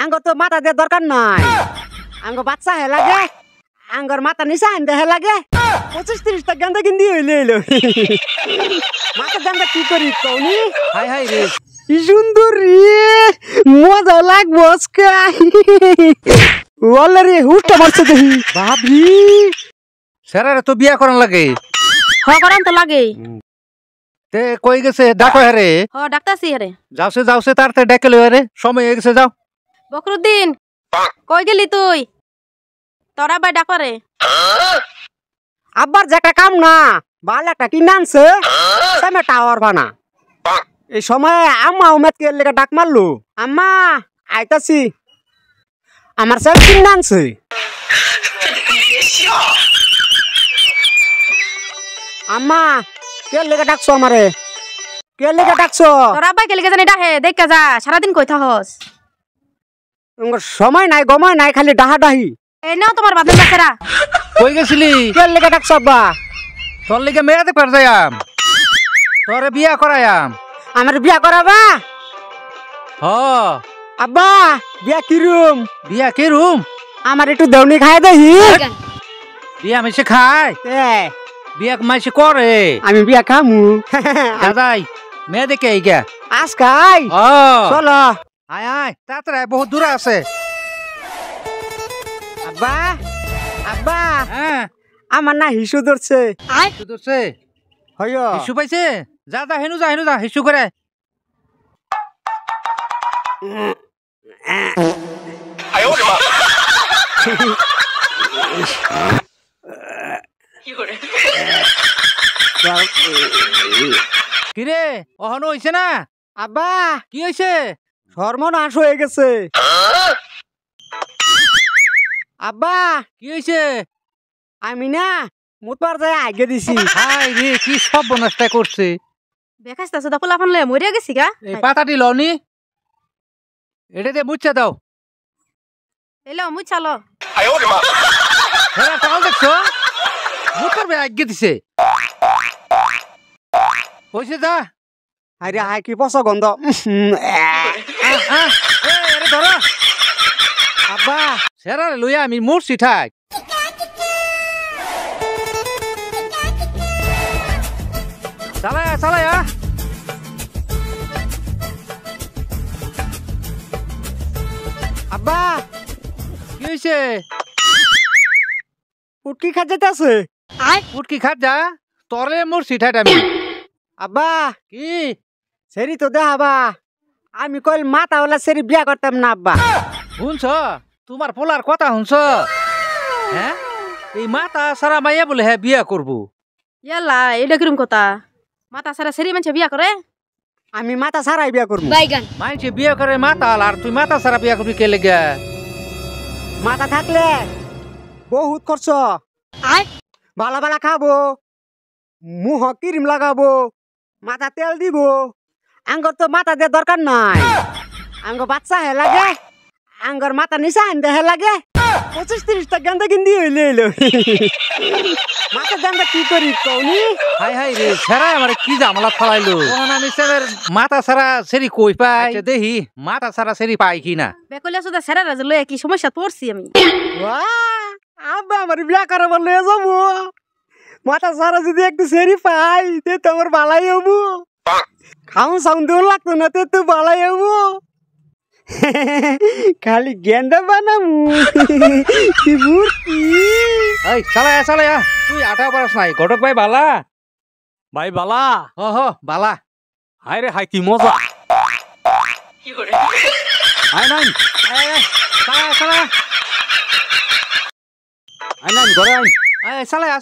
আঙ্গর তো মাথা দিয়ে দরকার নাই, আঙ্গ বাচ্চা হে লাগে, আঙ্গর মাথা নিচা আনতে হে লাগে 25-30টা গেন্দা কিন্দি হইলে এলো মাথা দামটা কি করি কৌনি। হাই হাই রে কি সুন্দর রে, মজা লাগবো আজকে ওয়াল্লা রে হুটটা মারছে দেখি বাবরি। স্যারের তো বিয়া করার লাগে। করান তো লাগে। তে কই গেছে ডাকো হারে? ডাক্তারছি হারে। যাওছে তাড়াতাড়ি ডেকে লই হারে, সময় হয়ে গেছে যাও। বকরুদ্দিন কই গেলি তুই? তোরা ভাই ডাকরে। আব্বার যে একটা কাম না ভালো একটা কিনে আনছে সেমে টাওয়ার বানা। এই সময় আম্মা উমেদকে লেগে ডাক মারলো, আম্মা আইতাছি, আমার সেল কিনে আনছে। আম্মা কে লেগে ডাকছো আমারে? কে লেগে ডাকছো? তোরা ভাই কে লেগে জানি ডাহে দেখে যা, সারাদিন কই থাকস? তোমার সময় নাই গময় নাই, খালি ডাহা ডাহি। এই নাও তোমার বাপের বাচ্চারা। কই গেছিলি? কে লেগে ডাকছো আব্বা? তোর লিগে মেয়ে দেখবার যাইয়াম, তোরে বিয়া করায়াম। আমার বিয়া করাবা? হ আব্বা বিয়া কিরুম? বিয়া কি রুম? আমার একটু দেউনি খাই দেখি। বিয়া মাইসে খায়, বিয়া মাইসে করে। আমি বিয়া খামু দাদাই মেয়ে দেখে এই গা আজকাই চলো। আয় আয় তাড়াতাড়ি বহুত দূরে আছে। আব্বা আব্বা হ্যাঁ আমার না হিসু ধরছে। হিসু ধরছে? হয় হিসু পাইছে? যা যা হেনু যা হিসু করে। কিরে অহনো হইছে না? আব্বা কি হইছে? সর্বনাশ হয়ে গেছে। আব্বা কি হইছে? আমি না মুতবার যায় আগে দিছি। হাই রে কি সব বনস্তা করছে। বেকাস্তা সুদা পোলা ফানলে মরিয়া গেছি গা। এই পাতাটি লনি এটা দিয়ে মুচ্ছা দাও। এলো মুই চালো। হ্যাঁ টাল দেখছো মুতার বে আগে দিছে। হইছে যা। আরে হাই কি পচা গন্ধ। এরে ধরো আব্বা সেরা লইয়া আমি মরছি ঠাক। চালায়া আব্বা কি হইছে? উটকি খা যেতেছে। উটকি খাত যা তরে মরছি ঠাট আমি। আব্বা কি সেরি তো দেখাবা, আমি কইল মাথাওয়ালা সেরি বিয়া করতাম না আব্বা। শুনছ তোমার পোলার কথা শুনছ? হ্যাঁ এই মাতা সারা মাইয়া বলে হ্যাঁ বিয়া করবো। ইয়াল্লা এটা কিরম কথা? মাতা সারা সেরি মানুষ বিয়া করে? আমি মাথা সারাই বিয়া করবো। মাইছে বিয়া করে মাতা আর তুই মাতা সারা বিয়া করবি কে লেগে? মাথা থাকলে বহুত খরচ, ভালা ভালা খাবো, মুহ ক্রিম লাগাবো, মাথা তেল দিব। আঙ্গর তো মাথা দিয়ে দরকার নাই, আঙ্গ বাচ্চা হে লাগে, আঙ্গর মাথা নিচা আনতে হে লাগে 25-30টা গেন্দা কিন্দি হইলে এলো মাথা দামটা কি করি কৌনি। হাই হাই রে সেরা আমার কি জামালা ফলাইলো। আমি স্যারের মাথা সারা সেরি কই পাই দেখি মাথা সারা সেরি পাই কি না। বেকলিয়া সুদা সেরা রাজ লয়ে কি সমস্যা পড়ছি আমি। আব্বা আমার বিয়া করাবার লয়ে যাবো, মাথা সারা যদি একটু সেরি পাই তে তো আমার ভালাই হবো, খাউন সাউন দেও লাগতো না তে তো ভালাই হবো। খালি গেন্দা বানামু কি মূর্তি। এই চালায়া তুই আটা পারস নাই। ঘটক ভাই বালা? ভাই বালা? হ বালা। হাই রে হাই কি মজা। আই নাইন চালায়া আই নাইন ঘরে আইন।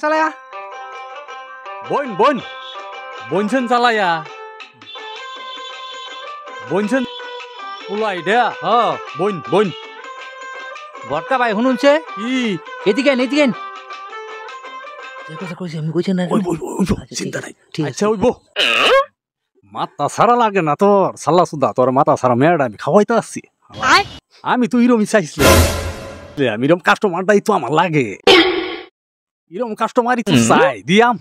চালায়া বইনছেন চালাইয়া বইনছেন উলাই দে। বইন বটকা ভাই শুনুনছে কি এদিকে যে কথা কইছি আমি কইছি না। চিন্তা নাই আচ্ছা ওইব। মাথা সারা লাগে না তোর সাল্লা সুদা, তোর মাথা সারা মেয়েটা আমি খাওয়াইতে আসছি। আমি তো ইরমই চাইছিলাম, আমি এরম কাস্টমারটাই তো আমার লাগে, এরম কাস্টমারই তো চাই দিয়াম।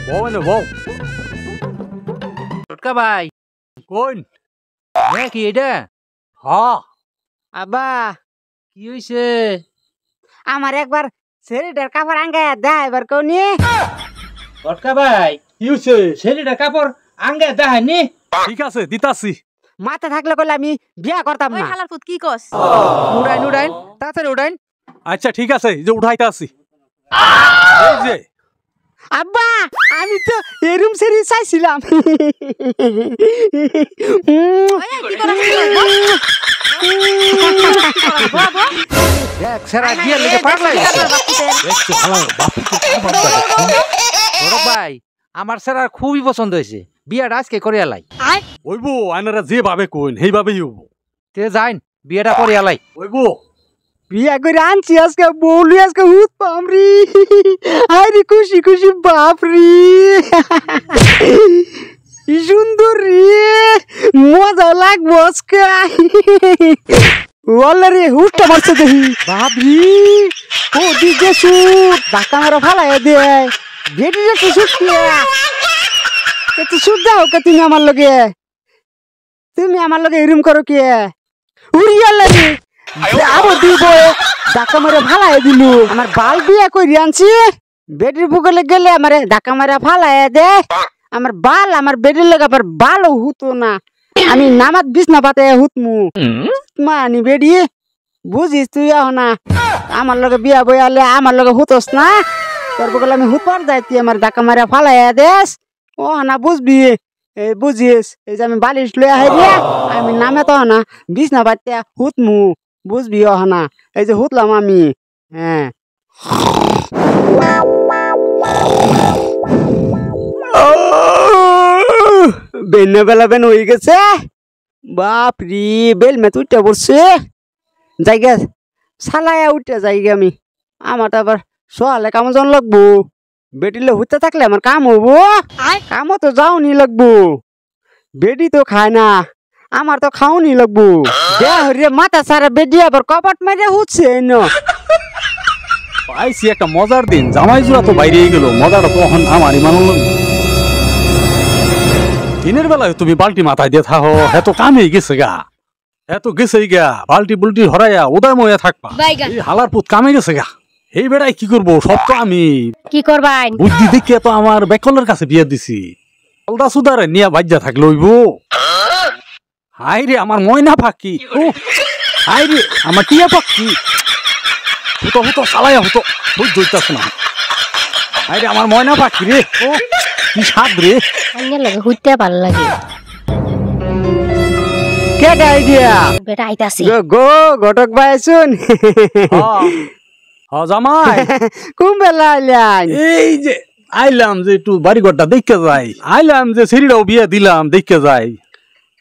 বউ এনে বউ টোটকা ভাই কোন হ্যাঁ কি এটা হ্যাঁ আব্বা কি হইছে আমার একবার ছেলেটার কাপড় আঙ্গে দেয় এবার কোনি টোটকা ভাই কি হইছে ছেলেটা কাপড় আঙ্গে দেখায়নি ঠিক আছে দিতাছি মাথা থাকলে কইলে আমি বিয়া করতাম ওই না হালার পুত কি কস উড়াইন উড়াইন তাড়াতাড়ি উড়াইন আচ্ছা ঠিক আছে এই যে উঠাইতে আসি এই যে আব্বা আমি তো এরুম সেরি চাইছিলাম ওই কি করছ দেখ সেরা গিয়ে লেগে পাগলাই দেখছো হালা বাপু তো কি বাপ টোটক ভাই আমার সেরা খুবই পছন্দ হয়েছে বিয়াটা আজকে করে আলাই ওইবো আইনারা যে ভাবে কোন সেই ভাবেই হবো তে যাইন বিয়াটা করে আলাই ওইবো বিয়া করে আনছি আজকে বলি আজকে হুত পামরি আরে খুশি খুশি বাপরি সুন্দর রে মজা লাগবো আজকে ওলা রে হুটটা মারছে দেখি বাপরি ও দিকে সুট ধাক্কা মারা ফালাই দেয় বেটি একটু সুট একটু সুট দাও কে তুমি আমার লগে এরম করো কে উড়িয়াল রে আরো দিব ধাক্কা মারে ফালাই দিলু আমার বাল বিয়া করি আনছি বেটির বুকলে গেলে আমার ধাক্কা মারে ফালাই দে আমার বাল আমার বেটির লেগে আবার বালও হুতো না আমি নামাত বিছনা পাতে হুতমু মানি বেডি বুঝিস তুই না আমার লগে বিয়া বইয়ালে আমার লগে হুতোস না তোর বুকলে আমি হুতবার যাই তুই আমার ধাক্কা মারে ফালাই দেস ও না বুঝবি এই বুঝিস এই যে আমি বালিশ লয়ে আই রে আমি নামে তো না বিছনা পাতে হুতমু বুঝবি না এই যে হুতলাম আমি হ্যাঁ বেনে বেলা বেন হয়ে গেছে বাপ রে বেল মে তুইটা পড়ছে জায়গা সালায়া উঠে যাইগে আমি আমার তো আবার সোয়ালে কাম জন লাগবো বেটিলে হইতে থাকলে আমার কাম হবো কামও তো যাওনি লাগবো বেটি তো খায় না আমার তো খাওনি লাগবো রে মাথা সারা বেডি আবার কপাট মারে হচ্ছে পাইছি একটা মজার দিন জামাই জোড়া তো বাইরে গেল মজাটা তো এখন আমারই মানুষ দিনের বেলায় তুমি বালতি মাথায় দিয়ে থাকো এত কামে গেছে গা এত গেছে গা বালতি বুলটি হরাইয়া উদয় ময়া থাকবা এই হালার পুত কামে গেছে গা এই বেড়াই কি করবো সব তো আমি কি করবাই বুদ্ধি দেখিয়ে তো আমার বেকলের কাছে বিয়ে দিছি আলদা সুদারে নিয়ে বাজ্যা থাকলে হইবো হাই রে আমার ময়না পাখি হাই রে আমার টিয়া পাখি হুতো হুতো চালাইয়া হুতো বুঝ ধরতেছ না হাই রে আমার ময়না পাখি রে ও কি স্বাদ রে অন্য লাগে হইতে ভালো লাগে কেটা আইডিয়া বেটা আইতাছি গো ঘটক ভাই শুন জামাই কোন বেলা আইলাম এই যে আইলাম যে একটু বাড়িঘরটা দেখতে যাই আইলাম যে সিঁড়িটাও বিয়ে দিলাম দেখতে যাই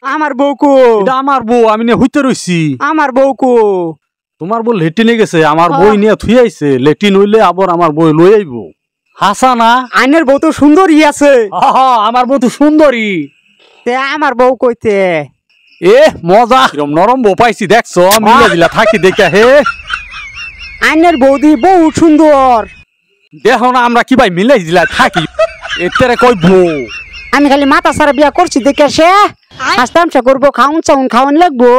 আমার বউকু এটা আমার বউ আমি নিয়ে হইতে রইছি আমার বউকু তোমার বউ লেটিনে গেছে আমার বই নিয়ে থুই আইছে লেটিন হইলে আবার আমার বই লই আইব হাসা না আইনের বউ তো সুন্দরী আছে আমার বউ তো সুন্দরী তে আমার বউ কইতে এ মজা এরকম নরম বউ পাইছি দেখছো মিলে দিলা থাকি দেখা হে আইনের বৌদি বহুত সুন্দর দেখো না আমরা কি ভাই মিলাই দিলা থাকি এতে কই বউ আমি খালি মাথা সারা বিয়া করছি দেখে সে হাসতামসা করবো খাউন চাউন খাওয়ান লাগবো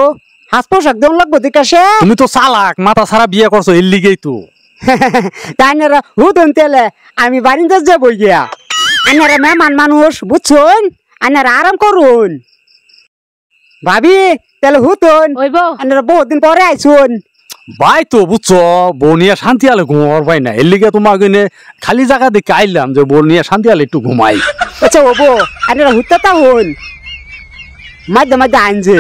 হাস পোশাক দেওয়ান লাগবো দেখে সে তুমি তো চালাক মাথা সারা বিয়ে করছো এর লিগেই তো তাইনারা হুদন তেলে আমি বারিন্দা যাবো গিয়া আইনারা মেহমান মানুষ বুঝছুন আইনারা আরাম করুন ভাবি তাহলে হুতন হইবো আইনারা বহুত দিন পরে আইসুন ভাই তো বুঝছো বউ নিয়ে শান্তি আলে ঘুমাবার পাই না এর লিগে তোমাকে খালি জায়গা দেখে আইলাম যে বউ নিয়ে শান্তি আলে একটু ঘুমাই আচ্ছা ওবো আইনারা হুত্তা তা হন মাঝে মাঝে আইনছে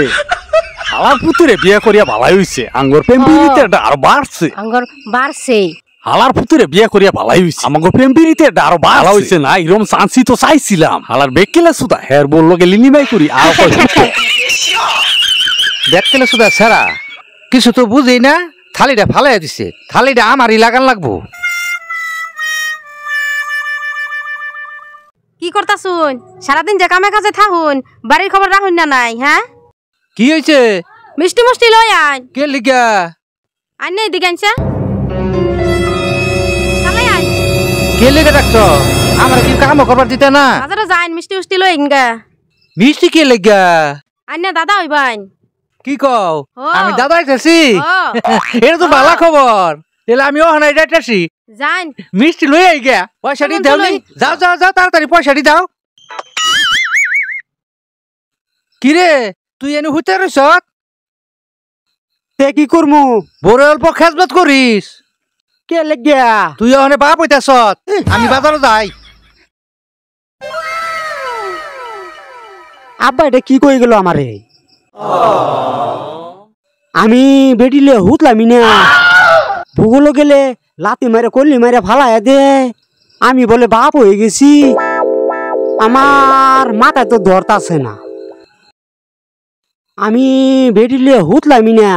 হালার পুতুরে বিয়ে করিয়া ভালাই হইছে আঙ্গর প্রেম পিড়িতে আরো বাড়ছে আঙ্গর বাড়ছে হালার পুতুরে বিয়ে করিয়া ভালাই হইছে আমাকে প্রেম পিড়িতে আরো ভালো হইছে না এরকম চান্সি তো চাইছিলাম হালার বেকেলে সুদা হের বললো গে লিলিমাই করি আর দেখলে সুদা সেরা কিছু তো বুঝি না থালিটা ফালাই দিছে থালিটা আমারই লাগান লাগবো কি করতাছুন সারাদিন যে কামে কাজে থাকুন বাড়ির খবর রাখুন না নাই হ্যাঁ কি হয়েছে মিষ্টি মুষ্টি লই আইন কে লিগা আইন নেই দিকে আনছে চালাই আইন কে লিগা ডাকছ আমার কি কাম করবার দিতে না বাজারে যাইন মিষ্টি উষ্টি লই গা মিষ্টি কি লেগা আইনা দাদা হইবাইন কি কও ও। আমি দাদা আইতাছি ও এটা তো ভালো খবর তাহলে আমি ওখানে যাইতাছি যাইন মিষ্টি লই আই গা পয়সাটি কেমন দাও তুলই? যাও যাও যাও তাড়াতাড়ি পয়সাটি দাও কি রে তুই এনে হুতে রইছ তে কি করমু বড় অল্প খেজবাত করিস কে লেগিয়া তুই ওখানে বাপ হইতাছ আমি বাজারে যাই আব্বা এটা কি কই গেল আমারে আমি বেডিলে হুতলামি না ভূগোল গেলে লাতি মারে কল্লি মারে ফালায় দে আমি বলে বাপ হয়ে গেছি আমার মাথায় তো ধরতাছে না আমি বেডিলে হুতলামি না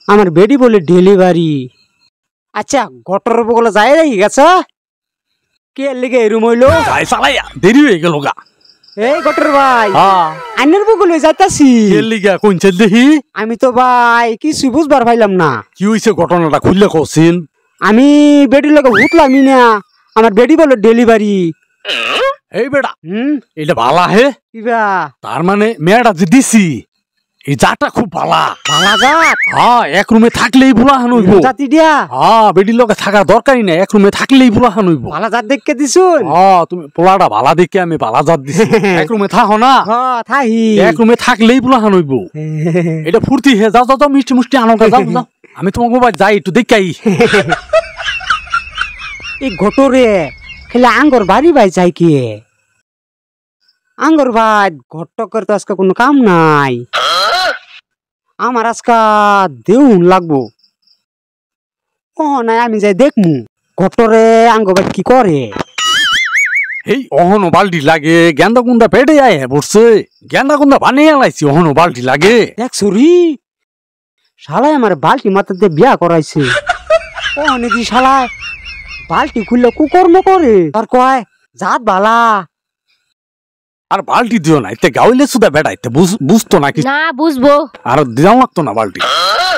আমার বেডি বলে ডেলিভারি আচ্ছা গটর বগলে যায় রে গেছে কে লেগে এরুম হইলো যাই চালাইয়া দেরি হয়ে গেল গা এই গটর ভাই হ্যাঁ আইনের বগলে যাইতাছি লিগা কোনছে দেখি আমি তো ভাই কিছু বুঝবার পাইলাম না কি হইছে ঘটনাটা খুললে কছিন আমি বেডির লগে হুতলামি না আমার বেডি বলে ডেলিভারি এই বেটা হুম এটা ভালা হে কিবা তার মানে মেয়েটা যে দিছি এই জাটা খুব ভালা ভালা জাত হ্যাঁ এক রুমে থাকলেই বুলা হান হইব জাতি দিয়া হ্যাঁ বেডির লগে থাকার দরকারই নাই এক রুমে থাকলেই বুলা হান হইব ভালা জাত দেখকে দিছুন হ্যাঁ তুমি পোলাটা ভালা দেখে আমি ভালা জাত দিছি এক রুমে থাকো না হ থাহি এক রুমে থাকলেই বুলা হান হইব এটা ফুর্তি হে যাও যাও যাও মিষ্টি মুষ্টি আনো গা, যাও যাও আমি তোমাকে বাড়ি যাই একটু দেখাই এই ঘটরে খেলে আঙ্গর বাড়ি ভাই চাই কি আঙ্গর ভাই ঘটকের তো আজকে কোনো কাম নাই আমার আজকা দেউন লাগবো ও নাই আমি যাই দেখমু ঘটরে আঙ্গ ভাই কি করে এই অহনো বালটি লাগে গেন্দা গুন্দা পেটে আয় বসছে গেন্দা গুন্দা বানিয়ে লাইছি অহনো বালটি লাগে দেখ সরি শালায় আমার বালটি মাথাতে বিয়া করাইছে ও নিদি শালায় বালটি খুললে কুকর্ম করে আর কয় জাত বালা আর বালটি দিও না এতে গাউলে সুদা বেড়াইতে বুঝতো না কি না বুঝবো আর দিলাম লাগতো না বালটি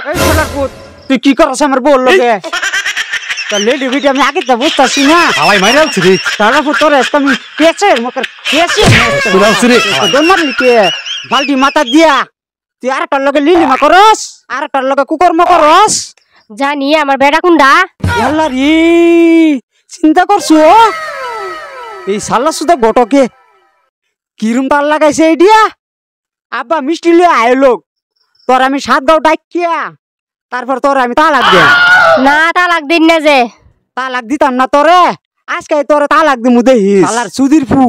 এই শালার পুত, তুই কি করছ আমার বল লগে তা লেডি বিটি আমি আগে তো বুঝতাছি না হালাই মাইরে আলছি রে শালা পুত তোরে আমি পেছে মকর পেছে বুঝাচ্ছি রে। দন মারলি কে বালটি মাথা দিয়া তুই আর টার লগে লিলি মা করস আর টার লগে কুকর্ম করস জানি আমার বেড়া কুন্ডা আল্লাহ রে চিন্তা করছো এই সাল্লা সুদা গটকে কিরম তাল লাগাইছে এইডিয়া আব্বা মিষ্টি লিয়ে আয় লোক তোর আমি 7 গাঁও ডাকিয়া তারপর তোর আমি তালাক দে না তালাক দিন না যে তালাক দিতাম না তোরে আজকে তোরে তালাক দিমু দেহি শালার সুদির ফু